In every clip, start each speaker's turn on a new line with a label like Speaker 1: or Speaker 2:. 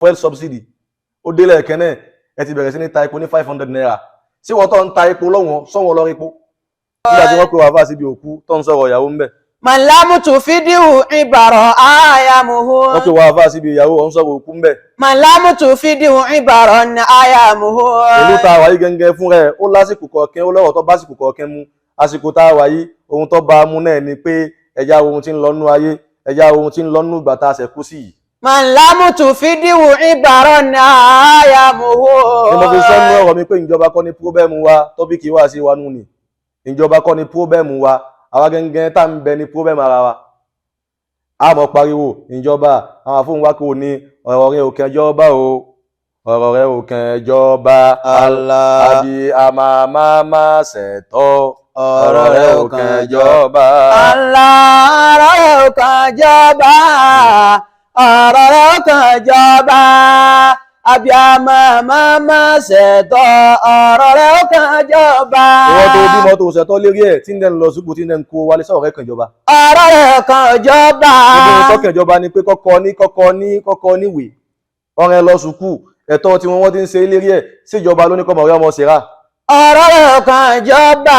Speaker 1: fuel subsidy ó délẹ̀ kẹ́nẹ̀ ẹ ti bẹ̀rẹ̀ sí ní ta epo ní 500 naira sí wọ́n tó ń ta epo lọ́wọ́n sọ́wọ́n lọ́rí epo nígbà tí wọ́n pè wá fà síbi òkú tó ń sọ̀rọ̀ ìyàwó ń bẹ̀.
Speaker 2: Màlámùtù fídíò ìbàrọ̀ àyàmùhù.
Speaker 1: wọ́n pè wá fà síbi ìyàwó ọ̀hún sọ̀rọ̀ òkú ń bẹ̀.
Speaker 2: Màlámùtù fídíò ìbàrọ̀ àyàmùhù.
Speaker 1: ìlú tá a wáyé gẹ́gẹ́ fún rẹ̀ ó lásìkò kọ̀ọ̀kan ó lọ́rọ̀ tó bá sìkò kọ̀ọ̀kan mu àsìkò tá a wáyé ohun tó bá a mú náà ni pé ẹja ohun tí ń lọ́nú ayé ẹja ohun tí ń lọ́nú ìgbà tá a ṣẹ̀kú sí yìí.
Speaker 2: Màlámùtù fídíò ìbàrọ̀ àyàmùhù.
Speaker 1: ni mo fi sọ nínú ọ̀rọ̀ mi pé ìjọba kọ́ ni pírọ́bẹ́mù wa tọ́bíkì wá sí wa nù ni ìjọba kọ́ ni pírọ́bẹ́mù wa àwa gẹ́gẹ́ tá ń bẹ ní pírọ́bẹ́mù ara wa. a mọ̀ pariwo ìjọba àwọn afóhùn wa kò ní ọ̀rọ̀ rẹ̀ ò kẹjọba o ọ̀rọ̀ rẹ̀ ò kẹjọba
Speaker 2: Allah
Speaker 1: àbí àmàmà ṣẹ̀tọ́ ọ̀rọ̀ rẹ̀ ò kẹjọba.
Speaker 2: Allah ọ̀rọ̀ rẹ̀ ò kẹjọba ọ̀rọ̀ rẹ̀ ò kẹjọba àbí àmàmà ṣẹ̀tọ́ ọ̀rọ̀ rẹ̀ ò kẹjọba.
Speaker 1: ìwọ́n tó bímọ tó ṣẹ̀tọ́ lérí ẹ̀ tí ń dẹ́n lọ ṣùgbọ́n tí ń dẹ́n kó wálé sọ̀rọ̀ rẹ̀ kẹjọba.
Speaker 2: ọ̀rọ̀ rẹ̀ kẹjọba.
Speaker 1: ìbí tó kẹjọba ni pé kọ́kọ́ níwèé ọ̀rẹ́ lọ sùkú ẹ̀tọ́ tí wọ́n ti ń ṣe lérí ẹ̀ síjọba ló ní kọ́mọ ọ̀rẹ́ ọmọ ṣera.
Speaker 2: ọ̀rọ̀ rẹ̀ kẹjọba.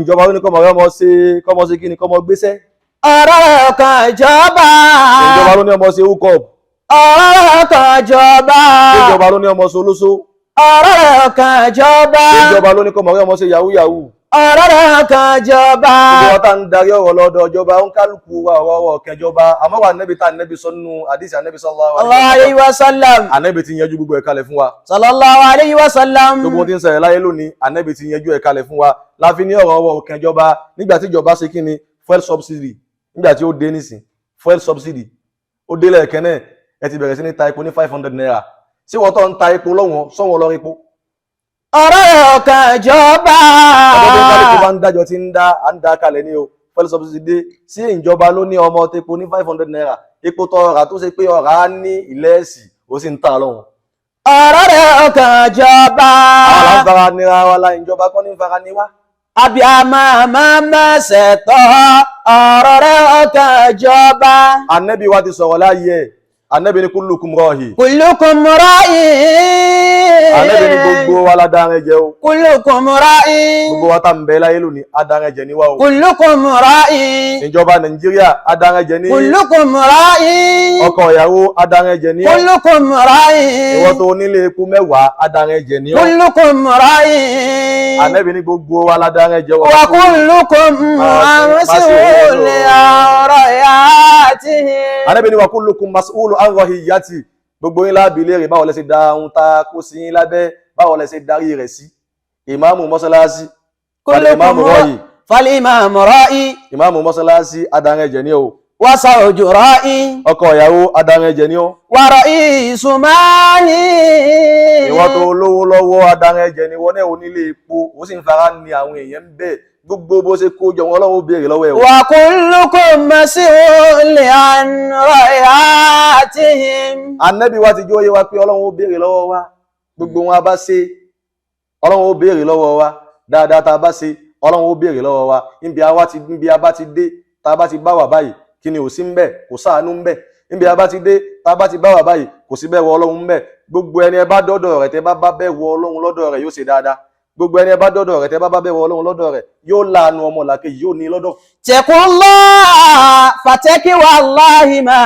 Speaker 1: ìjọba ló ní kọ́mọ ọ̀rẹ́ ọmọ ṣe kí ni kọ́mọ gbéṣẹ́.
Speaker 2: ọ̀rọ̀ rẹ̀ kẹjọba.
Speaker 1: ìjọba ló ní ọmọ ṣe hookup.
Speaker 2: ọ̀rọ̀ rẹ̀ kẹjọba.
Speaker 1: ìjọba ló ní ọmọ ṣe olóṣó.
Speaker 2: ọ̀rọ̀ rẹ̀ kẹjọba.
Speaker 1: ìjọba ló ní kọ́mọ ọ̀rẹ́ ọmọ ṣe yahoo yahoo.
Speaker 2: ọ̀rọ̀ rẹ̀ kẹjọba.
Speaker 1: ìjọba tá ń darí ọ̀rọ̀ lọ́dọ̀ ìjọba ń kálukú wa ọ̀rọ̀ kẹjọba àmọ́ wà nẹ́bi tá nẹ́bi sọ nínú àdìsí ànẹ́bi sallallahu
Speaker 2: alayhi wa sallam.
Speaker 1: ànẹ́bi ti yanjú gbogbo ẹ̀ kalẹ̀ fún wa.
Speaker 2: sallallahu alayhi wa sallam.
Speaker 1: gbogbo tí ń ṣẹlẹ̀ láyé lónìí ànẹ́bi ti yanjú ẹ̀ kalẹ̀ fún wa láfi ní ọ̀rọ̀ kẹjọba nígbà tí ìjọba ṣe kí ni fuel subsidy nígbà tí ó dé nísìn fuel subsidy ó délẹ̀ kẹ́nẹ̀ ẹ ti bẹ̀rẹ̀ sí ní ta epo ní 500 naira sí wọ́n tó ń ta epo lọ́wọ́n sọ́wọ́n lọ́rí epo.
Speaker 2: ọ̀rọ̀ rẹ̀ kẹjọba.
Speaker 1: ọ̀dọ́ tó ń kálukú bá ń dájọ́ tí ń dá kalẹ̀ ní o fuel subsidy dé sí ìjọba ló ní ọmọ tepo ní 500 naira epo tó ọ̀rà tó ṣe pé ọ̀rà ní ìlẹ́ẹ̀sì ó sì ń tà lọ́wọ́n.
Speaker 2: ọ̀rọ̀ rẹ̀ kẹjọba.
Speaker 1: àwọn aláǹfààní nira wa la ìjọba kọ́ ní fara ní wá.
Speaker 2: àbí àmàmà ṣẹ̀tọ́ ọ̀rọ̀ rẹ̀ kẹjọba.
Speaker 1: Ànábì wa ti sọ̀rọ̀ láyé ẹ̀ Ànábì ní kullukum ra'i.
Speaker 2: Kullukum ra'in.
Speaker 1: Ànábì ní gbogbo wa ládàrin jẹ o.
Speaker 2: Kullukum ra'in.
Speaker 1: Gbogbo wa tá ń bẹ láyé lónìí adárin jẹ níwá o.
Speaker 2: Kullukum ra'in.
Speaker 1: Ìjọba Nàìjíríà adárin jẹ ní.
Speaker 2: Kullukum ra'in.
Speaker 1: Ọkọ ìyàwó adárin jẹ ní.
Speaker 2: Kullukum ra'in.
Speaker 1: Ìwọ tó nílé epo mẹ́wàá adárin jẹ ní.
Speaker 2: Kullukum ra'in.
Speaker 1: Ànábì ní gbogbo wa ládàrin jẹ o.
Speaker 2: Wa kullukum mas'ulun an ra'iyatihi.
Speaker 1: Ànábì ní wa kullukum mas'ulun an ra'iyatihi. Gbogbo yín lábì léèrè báwo lẹ ṣe da ohun ta kó sí yín lábẹ́ báwo lẹ ṣe darí rẹ̀ sí. Ìmáàmù mọ́sálásí
Speaker 2: fal-imamu ra'i.
Speaker 1: Ìmáàmù mọ́sálásí adárin jẹ ní o.
Speaker 2: Wa zawju ra'i.
Speaker 1: Ọkọ ìyàwó adárin jẹ ní o.
Speaker 2: Wa ra'isu mali.
Speaker 1: Ìwọ tó lówó lọ́wọ́ adárin jẹ ní wọ́n náà onílé epo ó sì ń fara ní àwọn èèyàn ń bẹ gbogbo bó ṣe kó jọ wọn lọ́wọ́ béèrè lọ́wọ́ ẹ̀ o.
Speaker 2: Wa kullukum mas'ulun an ra'iyatihim.
Speaker 1: Ànábì wa ti jó yé wa pé Ọlọ́run ó béèrè lọ́wọ́ wa gbogbo wọn a bá ṣe Ọlọ́run ó béèrè lọ́wọ́ wa dáadáa tá a bá ṣe Ọlọ́run ó béèrè lọ́wọ́ wa níbi a bá ti dé tá a bá ti bá wà báyìí kí ni ò sí ń bẹ kò sáànú ń bẹ níbi a bá ti dé tá a bá ti bá wà báyìí kò sí bẹ̀rù Ọlọ́run ń bẹ gbogbo ẹni ẹ bá dọ́dọ̀ rẹ̀ tẹ́ bá bẹ̀rù Ọlọ́run lọ́dọ̀ rẹ̀ yóò ṣe dáadáa gbogbo ẹni ẹ bá dọ́dọ̀ rẹ̀ tẹ́ bá bẹ̀rù Ọlọ́run lọ́dọ̀ rẹ̀ yóò láàánú ọmọ làkejì yóò ní lọ́dọ̀.
Speaker 2: Taqullaha fataki wallahi ma.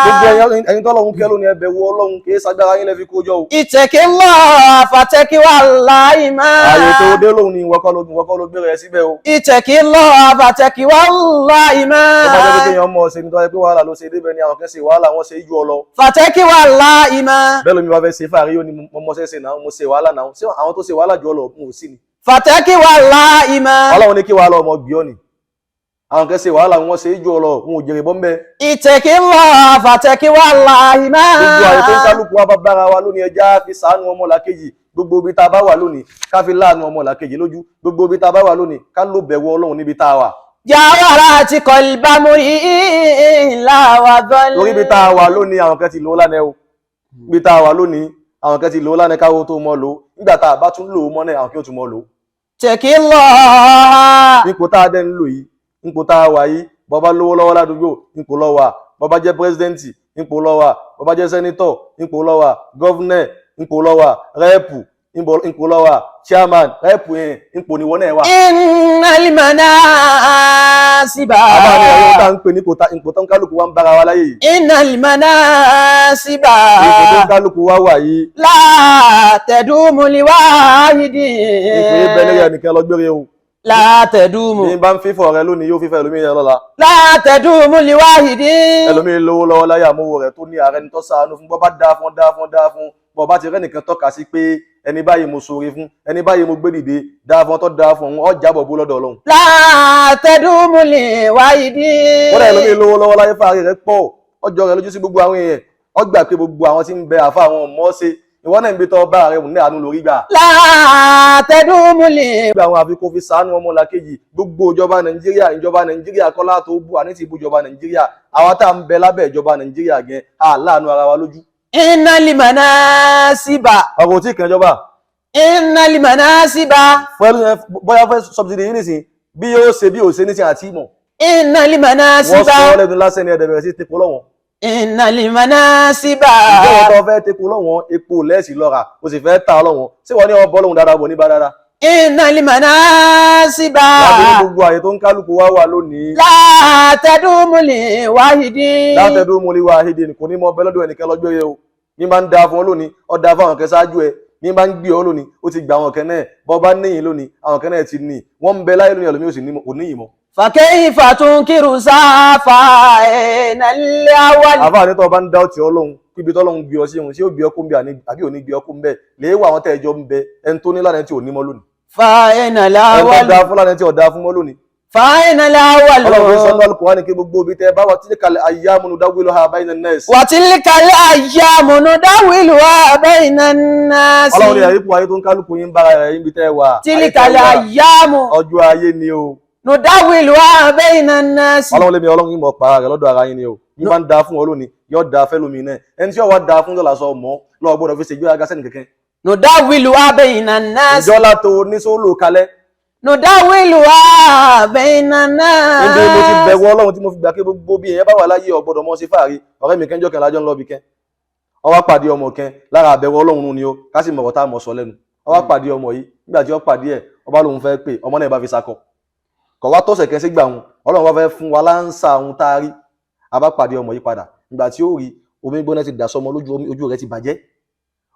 Speaker 1: gbogbo ẹ̀yin tọ́lọ́run kẹ́ lónìí ẹ bẹ̀rù Ọlọ́run kì í ṣagbára yín lẹ́ fi kójọ o.
Speaker 2: Ittaqillaha fataki wallahi ma.
Speaker 1: ààyè tó dé lóhun ni wọ́kọ́ ló gbé rẹ̀ síbẹ̀ o.
Speaker 2: Ittaqillaha fataki wallahi ma.
Speaker 1: tó bá jẹ́ pé kéèyàn mọ̀ ṣe ní tó yẹ pé wàhálà ló ṣe débẹ̀ ni àwọn kan ṣe wàhálà wọn ṣe ju ọ lọ.
Speaker 2: Fataki wallahi ma.
Speaker 1: bẹ́ẹ̀ lómi wá fẹ́ ṣe fàárí yóò ní mo ṣe náà mo ṣe wàhálà náà ṣé àwọn tó ṣe wàhálà jù ọ lọ kún ò sí ni.
Speaker 2: Fataki wallahi ma.
Speaker 1: Ọlọ́run ní kí wàhálà ọmọ gbé ọ ni àwọn kan ṣe wàhálà wọn ṣe ju ọ lọ wọn ò jèrè bọ́m̀bẹ́.
Speaker 2: Ittaqillaha fataki wallahi ma.
Speaker 1: gbogbo àyè tó ń kálukú wa bá bára wa lónìí ẹja fi ṣàánú ọmọ làkejì gbogbo ibi tá a bá wà lónìí ká fi láàánú ọmọ làkejì lójú gbogbo ibi tá a bá wà lónìí ká ló bẹ̀rù Ọlọ́run níbi tá a wà.
Speaker 2: Jawarati qalba muri'in la wa dhall.
Speaker 1: lórí ibi tá a wà lónìí àwọn kan ti lò ó lánàá o ibi tá a wà lónìí àwọn kan ti lò ó lánàá káwó tó mọ́ lò ó nígbà tá a bá tún lò ó mọ́ náà àwọn kí ó tún mọ́ lò ó.
Speaker 2: Ittaqillaha.
Speaker 1: ipò tá a dẹ́ ń lò yìí ipò tá a wà yìí bọ́bá lówó lọ́wọ́ ládùúgbò ipò lọ́wọ́ bọ́bá jẹ́ pírẹ́sidẹ́ǹtì ipò lọ́wà, bó bá jẹ́ sẹ́nítọ̀ ipò lọ́wà, gọ́vnẹ̀ ipò lọ́wà, rẹ́ẹ̀pù ipò lọ́wà, chairman rẹ́ẹ̀pù yẹn ipò níwọ́n náà wà.
Speaker 2: innal manasiba.
Speaker 1: àbáni ẹ̀rọ tá ń pè ní ipò tó ń kálukú wa ń bára wa láyé yìí.
Speaker 2: innal manasiba.
Speaker 1: ipò tó ń kálukú wa wà yìí.
Speaker 2: la tadumu liwahidin.
Speaker 1: ipò yìí bẹ́ẹ̀ lẹ́yìn ẹnìkan lọ gbére o.
Speaker 2: la tadumu.
Speaker 1: bí n bá ń fífọ̀ rẹ lónìí yóò fífẹ́ ẹlòmíì yẹn lọ́la.
Speaker 2: la tadumu liwahidin.
Speaker 1: ẹlòmíì lówó lọ́wọ́ láyé àmúwò rẹ̀ tó ní ààrẹ ní tó ṣàánú fún bọ́ bá dáa fún bọ́ bá ti rẹ́ nìkan tọ́ka sí pé ẹni báyìí mo ṣoore fún ẹni báyìí mo gbé dìde dáa fún tó dáa fún ọ jábọ̀ bó lọ́dọ̀ Ọlọ́run.
Speaker 2: la tadumu liwahidin.
Speaker 1: kódà ẹlòmíì lówó lọ́wọ́ láyé fàárì rẹ̀ pọ̀ ọjọ́ rẹ̀ lójú sí gbogbo àwọn èèyàn ọgbà pé gbogbo àwọn tí ń bẹ àfa àwọn ọmọ ṣe ìwọ náà ń bí tọ́ bá rẹ̀ ní àánú lórí gbà.
Speaker 2: la tadumu li.
Speaker 1: gbogbo àwọn àfikún fi ṣàánú ọmọlàkejì gbogbo ìjọba Nàìjíríà kọ́lá tó bú àní ti bú ìjọba Nàìjíríà àwa tá à ń bẹ lábẹ́ ìjọba Nàìjíríà gẹ àláàánú ara wa lójú.
Speaker 2: innal manasiba.
Speaker 1: ọ̀rọ̀ tí kan jọba.
Speaker 2: innal manasiba.
Speaker 1: bóyá fẹ́ subsidy yìí nìsín bí yóò ṣe bí òṣè nísìn àti ìmọ̀.
Speaker 2: innal manasiba.
Speaker 1: wọ́n sọ lẹ́nu lásán ní ẹ̀dẹ̀ bẹ̀rẹ̀ sí tepo lọ́wọ́n.
Speaker 2: innal manasiba.
Speaker 1: ìjọba tó fẹ́ tepo lọ́wọ́n epo lẹ́ẹ̀sì lọ́ra o sì fẹ́ ta lọ́wọ́n tí wọ́n ní ọbọ̀ lọ́hùn dáadáa bọ̀ ní bá dáadáa.
Speaker 2: innal manasiba.
Speaker 1: láti ní gbogbo àyè tó ń kálukú wá wà lónìí.
Speaker 2: la tadumu liwahidin.
Speaker 1: la tadumu liwahidin kò ní mọ ọbẹ̀ lọ́dọ̀ ẹnìkan lọ́jọ́ yẹ o ní bá ń da fún ọ lónìí ọ da fún àwọn kan ṣáájú ẹ ní bá ń gbé ọ lónìí ó ti gba àwọn kan náà bọ́ bá níyìn lónìí àwọn kan náà ti ní wọ́n ń bẹ láyé lónìí ẹlòmíì ò sì níyìn mọ́.
Speaker 2: fa kayfa tunkiru safainal awwal.
Speaker 1: àfáà ní tó bá ń dá ọtí Ọlọ́run kíbi tọ́lọ́run gbé ọ sí òun tí ó gbé ọkùn bí àbí òní gbé ọkùn bẹ́ẹ̀ lè wà àwọn tẹ́ẹ̀jọ́ ń bẹ ẹni tó ní lánàá tí ò ní mọ́ lónìí.
Speaker 2: fainal
Speaker 1: ẹni tó
Speaker 2: awwal.
Speaker 1: dá fún lánàá tí ò dá fún mọ́ lónìí.
Speaker 2: fainal awwal.
Speaker 1: Ọlọ́run sọ ní Al-Qur'ani kí gbogbo ibi tẹ́ bá wà tilkal ayyamu nudawwiluha bayna an-nas.
Speaker 2: wa tilkal ayyamu nudawiluha bayna an-nas.
Speaker 1: Ọlọ́run ní àyíkú ayé tó ń kálukú yín bára rẹ̀ ibi tẹ́ wà.
Speaker 2: tilkal ayyamu
Speaker 1: ọjọ́ ayé ni o.
Speaker 2: nudawiluha bayna an-nas.
Speaker 1: Ọlọ́run lé mi Ọlọ́run yín mọ̀ para rẹ̀ lọ́dọ̀ ara yín ni o. ní bá ń da fún ọ lónìí yóò da fẹ́ lómi náà ẹni tí ó wá da fún dọ́là sọ mọ́ lọ́wọ́ gbọ́dọ̀ fi ṣègbé aga sẹ́ni kẹ̀kẹ́.
Speaker 2: nudawiluha bayna an-nas.
Speaker 1: ìjọ látò ní sólò kalẹ̀.
Speaker 2: nudawiluha bayna an-nas.
Speaker 1: níbi mo ti bẹ̀wọ̀ Ọlọ́run tí mo fi gbà pé gbogbo bí èèyàn bá wà láyé ọ̀gbọ́dọ̀ mọ́ sí fàárí ọ̀rẹ́ mi kẹ́njọ́ kan lájọ́ ń lọ bí kẹ́ ó wá pàdé ọmọ kan lára àbẹ̀wọ̀ Ọlọ́run ni ó ká sì mọ̀rọ̀ tá a mọ̀ sọ lẹ́nu ó wá pàdé ọmọ yìí nígbà tí ó pàdé ẹ̀ ọba lòun fẹ́ pè ọmọ náà bá fi sakọ kọ̀ wá tọ̀sẹ̀ kẹ́ sí gbà wọn Ọlọ́run wá fẹ́ fún wa láǹsà ohun tá a rí a bá pàdé ọmọ yìí padà nígbà tí ó rí omi gbóná ti dà sọmọ lójú ojú rẹ̀ ti bàjẹ́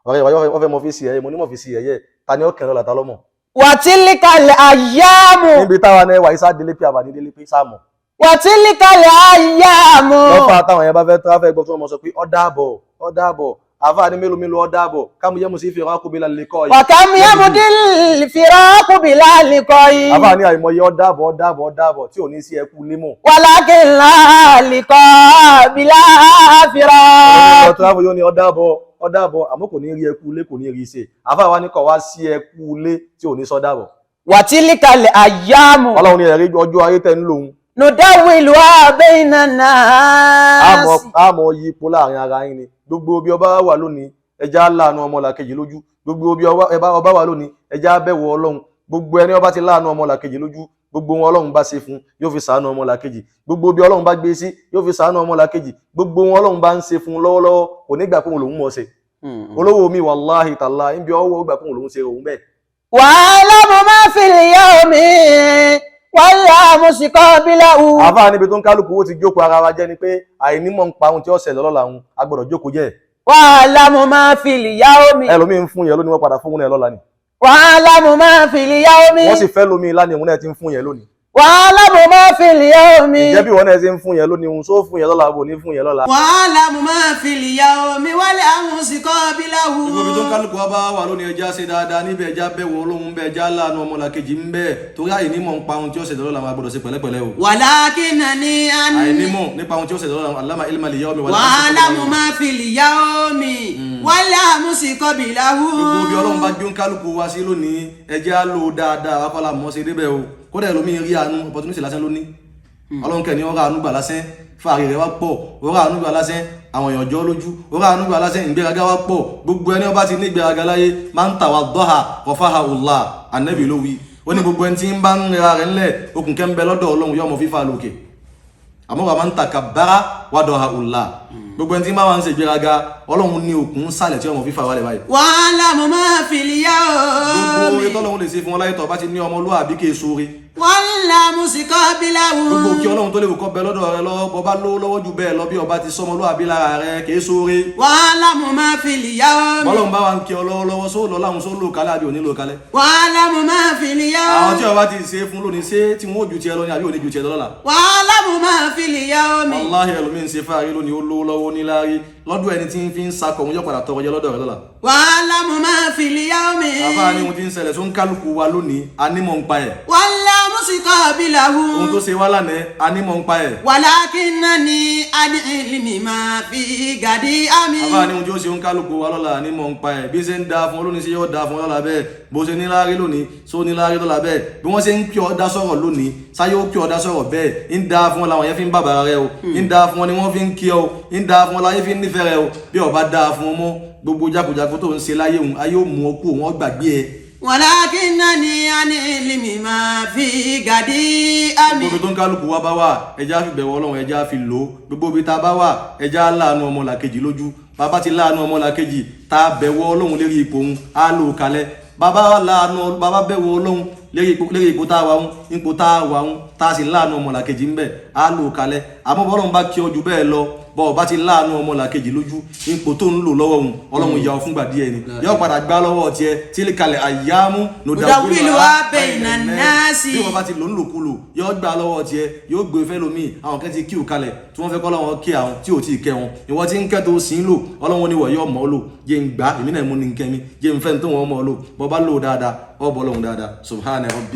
Speaker 1: ọ̀rẹ́ wọ́n fẹ́ mọ fi sí ẹ̀yẹ mo ní mọ̀ fi sí ẹ̀yẹ ta ni ó kẹrin ọ̀làtà lọ́mọ.
Speaker 2: wa tilkal ayyamu.
Speaker 1: níbi táwa náà wà isa délé pé àbàní délé pé sáàmù.
Speaker 2: wa tilkal ayyamu.
Speaker 1: lọ́fà táwọn yẹn bá fẹ́ tráfẹ́ gbọ́ tí wọ́n mọ̀ sọ pé ó dàbọ̀ àfáà ní mélòó ó dàbọ̀ kámú yẹ́mu sí fìràn kó bí lálẹ́ kọ́ yìí.
Speaker 2: wa kam yamudil firaqu bila liqa'i.
Speaker 1: àfáà ní àìmọye ó dàbọ̀ tí ò ní sí ẹkú límọ̀.
Speaker 2: walakin la liqa bila firaq.
Speaker 1: ọ̀rọ̀ tráfẹ́ yóò ní ó dàbọ̀ àmọ́ kò ní rí ẹkú lé kò ní rí ṣe àfáà wa ní kọ̀ wá sí ẹkú lé tí ò ní sọ dàbọ̀.
Speaker 2: wa tilkal ayyamu.
Speaker 1: Ọlọ́run ní ẹ̀rí ọjọ́ ayé tẹ́ ń lòun.
Speaker 2: nudawiluha bayna an-nas.
Speaker 1: àmọ́ yí ipò láàrin ara yín ni gbogbo bí ọba wà lónìí ẹja láàánú ọmọlàkejì lójú gbogbo bí ọba wà lónìí ẹja bẹ̀wò Ọlọ́run gbogbo ẹni ọba ti láàánú ọmọlàkejì lójú gbogbo wọn Ọlọ́run bá ṣe fún yóò fi ṣàánú ọmọlàkejì gbogbo bí Ọlọ́run bá gbé sí yóò fi ṣàánú ọmọlàkejì gbogbo wọn Ọlọ́run bá ń ṣe fún lọ́wọ́lọ́wọ́ kò ní gbà pé òun lòún mọ̀ ṣe olówó mi wàláhì tàlá ń bí ọwọ́ gbà pé òun lòún ṣe òun bẹ́ẹ̀.
Speaker 2: wa'lamu ma fil yawmi wal-amsi qabilahu.
Speaker 1: àfáà níbi tó ń kálukú ó ti jókòó ara wa jẹ́ ni pé àìnímọ̀ ń pa ohun tí ó ṣẹlẹ̀ lọ́la òun a gbọ́dọ̀ jókòó jẹ́.
Speaker 2: wa'lamu ma fil yawmi.
Speaker 1: ẹlòmíín ń fún yẹn lónìí wọ́n padà fún yẹn lọ́la ni.
Speaker 2: wa'lamu ma fil yawmi.
Speaker 1: wọ́n sì fẹ́ lómi lánìí òun náà ti ń fún yẹn lónìí.
Speaker 2: wa'lamu ma fil yawmi.
Speaker 1: ìjẹ́ bí wọ́n náà ti ń fún yẹn lónìí òun só fún yẹn lọ́la bò ní fún yẹn lọ́la.
Speaker 2: wa'lamu ma fil yawmi wal-amsi qabilahu.
Speaker 1: gbogbo tó ń kálukú wa bá wà lónìí ẹja ṣe dáadáa níbẹ̀ ẹja bẹ̀wò Ọlọ́run bẹ́ẹ̀ ẹja láàánú ọmọlàkejì ń bẹ́ẹ̀ torí àìnímọ̀ ń pa ohun tí ó ṣẹlẹ̀ lọ́la máa gbọ́dọ̀ ṣe pẹ̀lẹ́pẹ̀lẹ́ o.
Speaker 2: walakinani
Speaker 1: àìnímọ̀ nípa ohun tí ó ṣẹlẹ̀ lọ́la alama ilma li yawmi
Speaker 2: wa'lamu ma fil yawmi wal-amsi qabilahu.
Speaker 1: gbogbo bí Ọlọ́run bá gbé ń kálukú wa sí lónìí ẹja lò dáadáa wá kọ́lá mọ́ ṣe débẹ̀ o kódà ẹlòmíín rí àánú opportunity lásán lónìí Ọlọ́run kẹ́ni ọ̀rọ̀ àánú gbà lásán fàárì rẹ̀ wá pọ̀ ọ̀rọ̀ àánú gbà lásán àwọn èèyàn jọ lójú ọ̀rọ̀ àánú gbà lásán ìgbéraga wá pọ̀ gbogbo ẹni ọba ti ní ìgbéraga láyé máa ń tawaddaha rafahahu Allah Ànábì ló wí ó ní gbogbo ẹni tí ń bá ń ra rẹ̀ ńlẹ̀ okùn kẹ́ ń bẹ lọ́dọ̀ Ọlọ́run yóò mọ fífa lókè àmọ́ wà máa ń takabbara wadahahu Allah gbogbo ẹni tí máa ń ṣe ìgbéraga ọlọ́run ní òkun sálẹ̀ tí ọmọ fífa wálẹ̀ báyìí.
Speaker 2: wa'lamu ma fil
Speaker 1: gbogbo
Speaker 2: yawmi.
Speaker 1: oore tọ́lọ́run lè ṣe fún wọn láyé tó bá ti ní ọmọlúwàbí kì í ṣoore.
Speaker 2: wa'lamu siqabilahu.
Speaker 1: gbogbo kí ọlọ́run tó lè kọ́ bẹ lọ́dọ̀ rẹ lọ́wọ́ bọ́ bá lówó lọ́wọ́ ju bẹ́ẹ̀ lọ bí ọba ti sọmọlúwàbí lára rẹ kì í ṣoore.
Speaker 2: wa'lamu ma fil yawmi.
Speaker 1: bọ́lọ́run bá wa ń kí ọ lọ́wọ́ só lọ láwọn só lò kálẹ̀ àbí òní lò kálẹ̀.
Speaker 2: wa'lamu ma fil yawmi.
Speaker 1: àwọn tí ọba ti ṣe fún lónìí ṣé tí wọn ò ju tiẹ̀ lọ ní àbí òní ju tiẹ̀ lọ́la.
Speaker 2: wa'lamu ma fil yawmi.
Speaker 1: wàláhì ẹlòmíín ń ṣe fáàrí lónìí ó lówó lọ́wọ́ níláárí lọ́dún ẹni tí ń fi ń sakọ̀ òun yóò padà tọrọ jẹ lọ́dọ̀ rẹ lọ́la.
Speaker 2: wa'lamu ma fil yawmi.
Speaker 1: àbá ni ohun tí ń ṣẹlẹ̀ tó ń kálukú wa lónìí anímọ̀ ń pa ẹ̀.
Speaker 2: wa'lamu siqabilahu.
Speaker 1: ohun tó ṣe wá lánàá anímọ̀ ń pa ẹ̀.
Speaker 2: walakinnani an ilmi ma fi gadi ami.
Speaker 1: àbá ni ohun tí ó ṣe ń kálukú wa lọ́la anímọ̀ ń pa ẹ̀ bí ṣe ń da fún olónìí ṣe yóò da fún lọ́la bẹ́ẹ̀ bó ṣe níláárí lónìí só níláárí lọ́la bẹ́ẹ̀ bí wọ́n ṣe ń kí ọ dá sọ̀rọ̀ lónìí sáyé ó kí ọ dá sọ̀rọ̀ bẹ́ẹ̀ ń da fún wọn làwọn yẹn fi ń bàbàrà rẹ o ń da fún wọn ni wọ́n fi ń kí ọ ń da fún wọn láyé fi ń nífẹ̀ẹ́ rẹ o bí ọba da fún ọmọ gbogbo jákujàku tó ń ṣe láyé òun ayé ò mú ọ kú òun gbàgbé ẹ.
Speaker 2: walakinnani an ilmi ma fi gadi ami.
Speaker 1: gbogbo tó ń kálukú wa bá wà ẹja fi bẹ̀wọ̀ ọlọ́run ẹja fi lò ó gbogbo ibi tá a bá wà ẹja láàánú ọmọlàkejì lójú bàbá ti láàánú ọmọlàkejì tá a bẹ̀wọ̀ ọlọ́run lérí ipò òun á lò ó kalẹ̀ bàbá láàánú bàbá bẹ̀wọ̀ ọlọ́run lérí ipò tá a wà ń ipò tá a wà ń tá a sì láàánú ọmọlàkejì ń bẹ̀ á lò ó kalẹ̀ àmọ́ bọ́lọ́run bá kí ọ jù bẹ́ẹ̀ lọ bọ́ ọba ti láàánú ọmọlàkejì lójú ipò tó ń lò lọ́wọ́ òun ọlọ́run yà ọ fúngbà díẹ̀ ni yóò padà gbá lọ́wọ́ tiẹ̀ tí lè kalẹ̀ àyàmú
Speaker 2: nudawiluha bayna nnasi.
Speaker 1: bí wọ́n bá ti lò ń lòkulò yóò gbá lọ́wọ́ tiẹ̀ yóò gbé fẹ́ lómi àwọn kan ti kí ò kalẹ̀ tí wọ́n fẹ́ kọ́ lọ́wọ́ kí àwọn tí ò tí ì kẹ́ wọn ìwọ tí ń kẹ́ tó sì ń lò ọlọ́run ni wọ̀ yóò mọ́ lò jẹ́ ń gbá èmi náà mú ní kẹ́mi jẹ́ ń fẹ́ tó wọ́n mọ́ lò bọ́ bá lò dáadáa ọ bọ́ lọ́hùn dáadáa subhana rabbi.